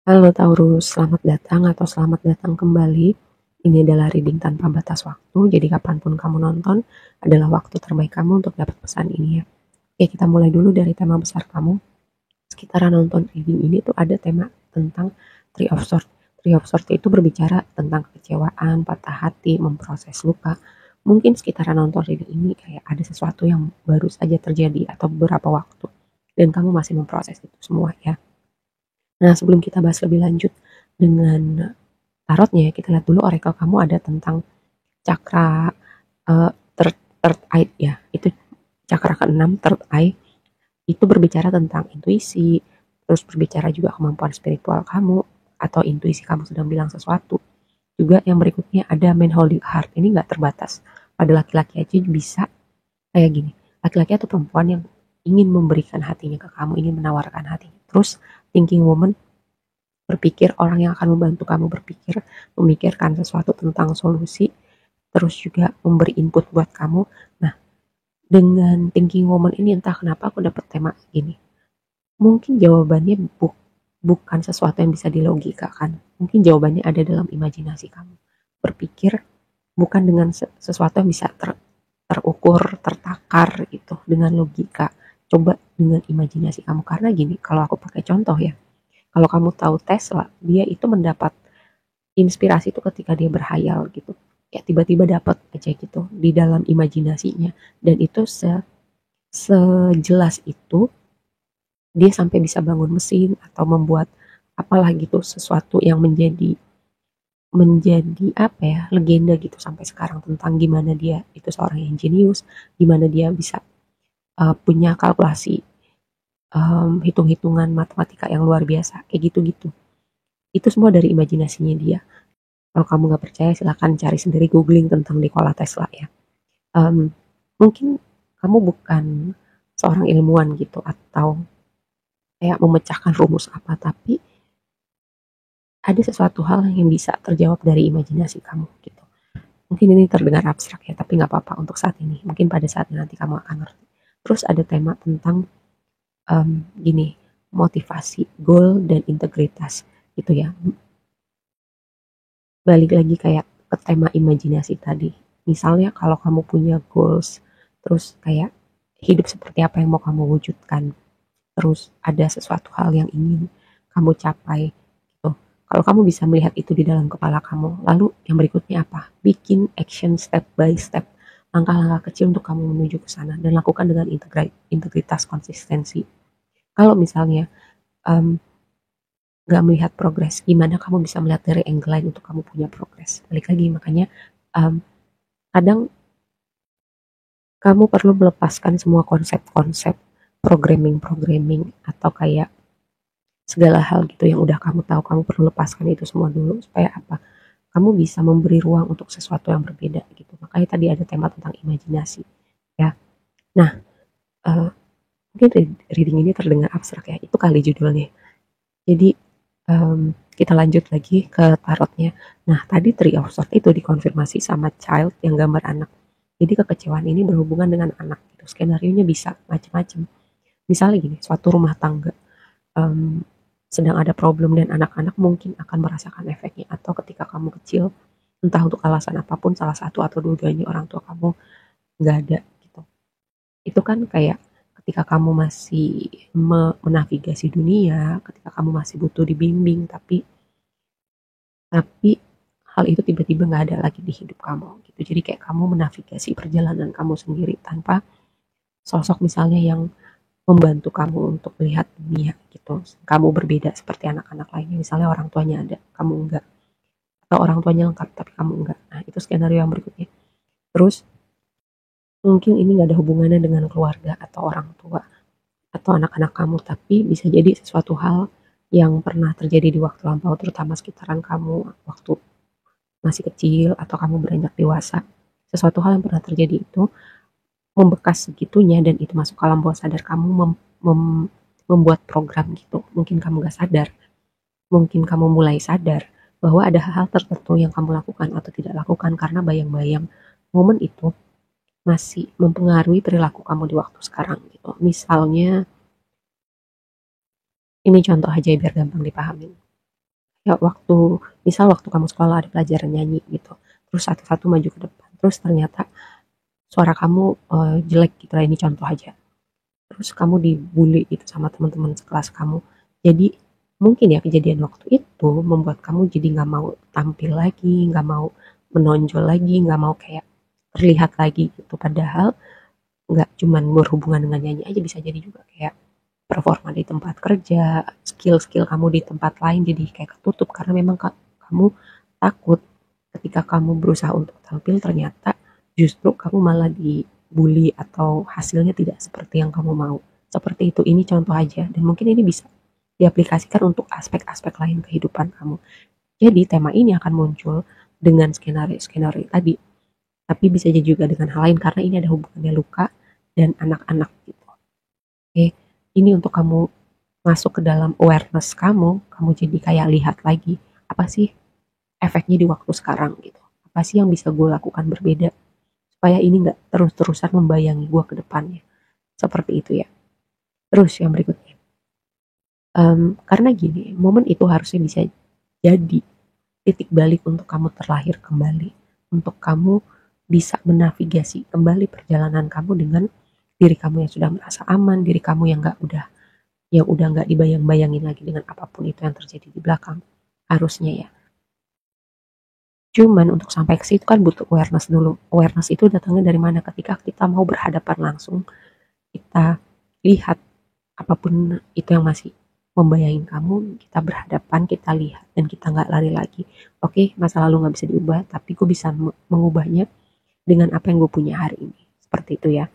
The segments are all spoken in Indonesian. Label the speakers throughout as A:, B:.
A: Halo Taurus, selamat datang atau selamat datang kembali. Ini adalah reading tanpa batas waktu, jadi kapanpun kamu nonton adalah waktu terbaik kamu untuk dapat pesan ini ya. Oke, kita mulai dulu dari tema besar kamu. Sekitaran nonton reading ini tuh ada tema tentang Three of Swords. Three of Swords itu berbicara tentang kekecewaan, patah hati, memproses luka. Mungkin sekitaran nonton reading ini kayak ada sesuatu yang baru saja terjadi atau beberapa waktu. Dan kamu masih memproses itu semua ya. Nah, sebelum kita bahas lebih lanjut dengan tarotnya, kita lihat dulu oracle kamu ada tentang cakra third eye ya. Itu cakra keenam, third eye. Itu berbicara tentang intuisi, terus berbicara juga kemampuan spiritual kamu atau intuisi kamu sedang bilang sesuatu. Juga yang berikutnya ada man holding heart. Ini nggak terbatas. Pada laki-laki aja bisa kayak gini. Laki-laki atau perempuan yang ingin memberikan hatinya ke kamu, ingin menawarkan hatinya. Terus thinking woman berpikir orang yang akan membantu kamu berpikir, memikirkan sesuatu tentang solusi, terus juga memberi input buat kamu. Nah, dengan thinking woman ini entah kenapa aku dapat tema gini. Mungkin jawabannya bukan sesuatu yang bisa dilogikakan. Mungkin jawabannya ada dalam imajinasi kamu. Berpikir bukan dengan sesuatu yang bisa terukur, tertakar gitu dengan logika. Coba dengan imajinasi kamu karena gini, kalau aku pakai contoh ya. Kalau kamu tahu Tesla, dia itu mendapat inspirasi itu ketika dia berhayal gitu. Ya tiba-tiba dapat aja gitu di dalam imajinasinya dan itu sejelas itu dia sampai bisa bangun mesin atau membuat apalah gitu sesuatu yang menjadi apa ya legenda gitu sampai sekarang tentang gimana dia itu seorang yang jenius, gimana dia bisa punya kalkulasi hitung-hitungan matematika yang luar biasa kayak gitu-gitu. Itu semua dari imajinasinya dia. Kalau kamu nggak percaya silahkan cari sendiri googling tentang Nikola Tesla ya. Um, Mungkin kamu bukan seorang ilmuwan gitu atau kayak memecahkan rumus apa, tapi ada sesuatu hal yang bisa terjawab dari imajinasi kamu gitu. Mungkin ini terdengar abstrak ya, tapi nggak apa-apa untuk saat ini. Mungkin pada saat nanti kamu akan ngerti. Terus ada tema tentang gini, motivasi, goal dan integritas gitu ya. Balik lagi kayak ke tema imajinasi tadi. Misalnya kalau kamu punya goals, terus kayak hidup seperti apa yang mau kamu wujudkan, terus ada sesuatu hal yang ingin kamu capai gitu. Kalau kamu bisa melihat itu di dalam kepala kamu, lalu yang berikutnya apa? Bikin action step by step, langkah-langkah kecil untuk kamu menuju ke sana dan lakukan dengan integritas konsistensi. Kalau misalnya um, nggak melihat progres, gimana kamu bisa melihat dari angle lain untuk kamu punya progres? Balik lagi, makanya um, kadang kamu perlu melepaskan semua konsep-konsep programming atau kayak segala hal gitu yang udah kamu tahu, kamu perlu lepaskan itu semua dulu supaya apa? Kamu bisa memberi ruang untuk sesuatu yang berbeda gitu. Makanya tadi ada tema tentang imajinasi ya. Nah, uh, mungkin reading ini terdengar abstrak ya. Itu kali judulnya. Jadi kita lanjut lagi ke tarotnya. Nah, tadi Three of Swords itu dikonfirmasi sama child yang gambar anak. Jadi kekecewaan ini berhubungan dengan anak gitu. Skenario-nya bisa macam-macam. Misalnya gini, suatu rumah tangga um, sedang ada problem dan anak-anak mungkin akan merasakan efeknya. Atau ketika kamu kecil, entah untuk alasan apapun, salah satu atau dua-duanya orang tua kamu nggak ada gitu. Itu kan kayak ketika kamu masih menavigasi dunia, ketika kamu masih butuh dibimbing, tapi hal itu tiba-tiba nggak ada lagi di hidup kamu gitu. Jadi kayak kamu menavigasi perjalanan kamu sendiri tanpa sosok misalnya yang membantu kamu untuk melihat dunia gitu. Kamu berbeda seperti anak-anak lainnya, misalnya orang tuanya ada, kamu enggak. Atau orang tuanya lengkap tapi kamu enggak. Nah, itu skenario yang berikutnya. Terus mungkin ini nggak ada hubungannya dengan keluarga atau orang tua atau anak-anak kamu, tapi bisa jadi sesuatu hal yang pernah terjadi di waktu lampau, terutama sekitaran kamu waktu masih kecil atau kamu beranjak dewasa. Sesuatu hal yang pernah terjadi itu membekas segitunya dan itu masuk ke alam bawah sadar kamu membuat program gitu. Mungkin kamu gak sadar, mungkin kamu mulai sadar bahwa ada hal-hal tertentu yang kamu lakukan atau tidak lakukan karena bayang-bayang momen itu masih mempengaruhi perilaku kamu di waktu sekarang gitu. Misalnya, ini contoh aja biar gampang dipahamin. Ya misal waktu kamu sekolah ada pelajaran nyanyi gitu, terus satu-satu maju ke depan, terus ternyata suara kamu jelek gitu lah, ini contoh aja. Terus kamu dibully gitu sama teman-teman sekelas kamu. Jadi mungkin ya kejadian waktu itu membuat kamu jadi nggak mau tampil lagi, nggak mau menonjol lagi, nggak mau kayak terlihat lagi gitu. Padahal nggak cuman berhubungan dengan nyanyi aja, bisa jadi juga kayak performa di tempat kerja, skill-skill kamu di tempat lain jadi kayak ketutup karena memang kamu takut ketika kamu berusaha untuk tampil ternyata justru kamu malah dibully atau hasilnya tidak seperti yang kamu mau. Seperti itu, ini contoh aja dan mungkin ini bisa diaplikasikan untuk aspek-aspek lain kehidupan kamu. Jadi tema ini akan muncul dengan skenario-skenario tadi, tapi bisa jadi juga dengan hal lain karena ini ada hubungannya luka dan anak-anak gitu. Oke, ini untuk kamu masuk ke dalam awareness kamu, kamu jadi kayak lihat lagi, apa sih efeknya di waktu sekarang gitu. Apa sih yang bisa gue lakukan berbeda, supaya ini nggak terus-terusan membayangi gue ke depannya. Seperti itu ya. Terus yang berikutnya, karena gini, momen itu harusnya bisa jadi titik balik untuk kamu terlahir kembali, untuk kamu bisa menavigasi kembali perjalanan kamu dengan diri kamu yang sudah merasa aman, diri kamu yang udah nggak dibayang-bayangin lagi dengan apapun itu yang terjadi di belakang, harusnya ya. Cuman untuk sampai ke situ kan butuh awareness dulu. Awareness itu datangnya dari mana? Ketika kita mau berhadapan langsung, kita lihat apapun itu yang masih membayangi kamu, kita berhadapan, kita lihat, dan kita nggak lari lagi. Oke, masa lalu nggak bisa diubah, tapi gue bisa mengubahnya dengan apa yang gue punya hari ini. Seperti itu ya.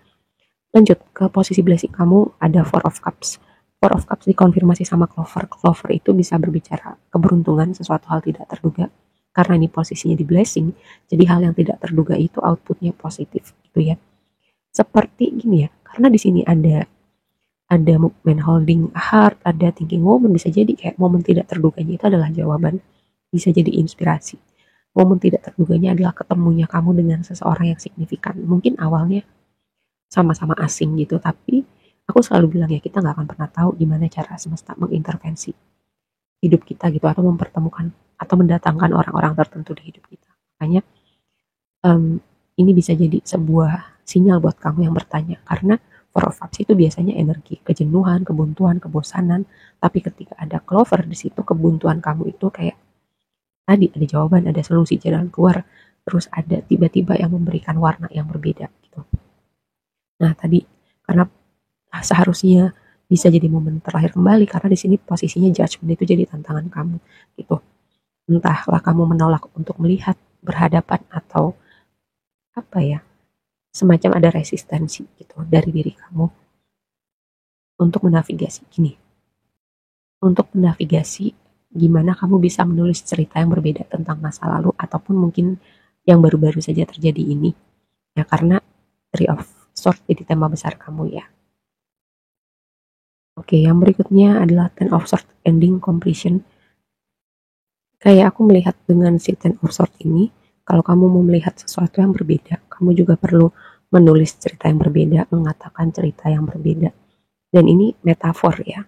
A: Lanjut ke posisi blessing kamu, ada Four of Cups. Four of Cups dikonfirmasi sama Clover. Clover itu bisa berbicara keberuntungan, sesuatu hal tidak terduga. Karena ini posisinya di blessing, jadi hal yang tidak terduga itu outputnya positif gitu ya. Seperti gini ya, karena di sini ada movement holding heart, ada thinking woman, bisa jadi kayak momen tidak terduganya itu adalah jawaban, bisa jadi inspirasi. Momen tidak terduganya adalah ketemunya kamu dengan seseorang yang signifikan. Mungkin awalnya sama-sama asing gitu, tapi aku selalu bilang ya kita nggak akan pernah tahu gimana cara semesta mengintervensi hidup kita gitu, atau mempertemukan atau mendatangkan orang-orang tertentu di hidup kita. Makanya ini bisa jadi sebuah sinyal buat kamu yang bertanya, karena Four of Cups itu biasanya energi kejenuhan, kebuntuan, kebosanan, tapi ketika ada Clover di situ, kebuntuan kamu itu kayak tadi ada jawaban, ada solusi jalan keluar, terus ada tiba-tiba yang memberikan warna yang berbeda gitu. Nah tadi karena seharusnya bisa jadi momen terlahir kembali, karena di sini posisinya judgment itu jadi tantangan kamu gitu. Entahlah kamu menolak untuk melihat, berhadapan, atau apa ya, semacam ada resistensi gitu dari diri kamu untuk menavigasi gini. Untuk menavigasi gimana kamu bisa menulis cerita yang berbeda tentang masa lalu ataupun mungkin yang baru-baru saja terjadi ini. Ya karena Three of Swords jadi tema besar kamu ya. Oke, yang berikutnya adalah Ten of Swords ending completion. Kayak aku melihat dengan si Ten of Swords ini, kalau kamu mau melihat sesuatu yang berbeda, kamu juga perlu menulis cerita yang berbeda, mengatakan cerita yang berbeda. Dan ini metafor ya.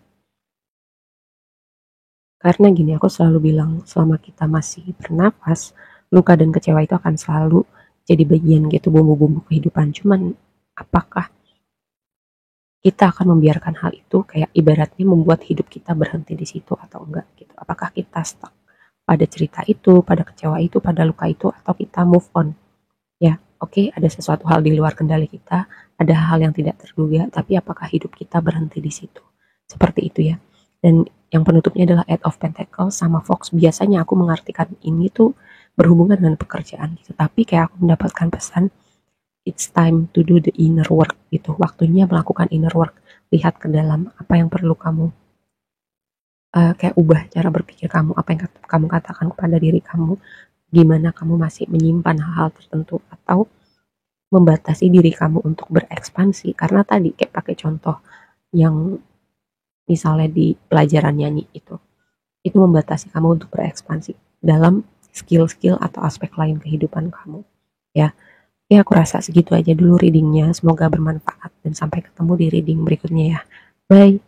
A: Karena gini, aku selalu bilang selama kita masih bernafas, luka dan kecewa itu akan selalu jadi bagian gitu, bumbu-bumbu kehidupan. Cuman apakah kita akan membiarkan hal itu kayak ibaratnya membuat hidup kita berhenti di situ atau enggak gitu. Apakah kita stuck pada cerita itu, pada kecewa itu, pada luka itu, atau kita move on? Ya, oke, ada sesuatu hal di luar kendali kita, ada hal yang tidak terduga, tapi apakah hidup kita berhenti di situ? Seperti itu ya. Dan yang penutupnya adalah Eight of Pentacles sama Fox. Biasanya aku mengartikan ini tuh berhubungan dengan pekerjaan gitu. Tapi kayak aku mendapatkan pesan, it's time to do the inner work gitu. Waktunya melakukan inner work. Lihat ke dalam apa yang perlu kamu kayak ubah cara berpikir kamu, apa yang kamu katakan kepada diri kamu, gimana kamu masih menyimpan hal-hal tertentu atau membatasi diri kamu untuk berekspansi. Karena tadi kayak pakai contoh yang misalnya di pelajaran nyanyi itu membatasi kamu untuk berekspansi dalam skill-skill atau aspek lain kehidupan kamu ya. Ya aku rasa segitu aja dulu readingnya, semoga bermanfaat dan sampai ketemu di reading berikutnya ya. Bye.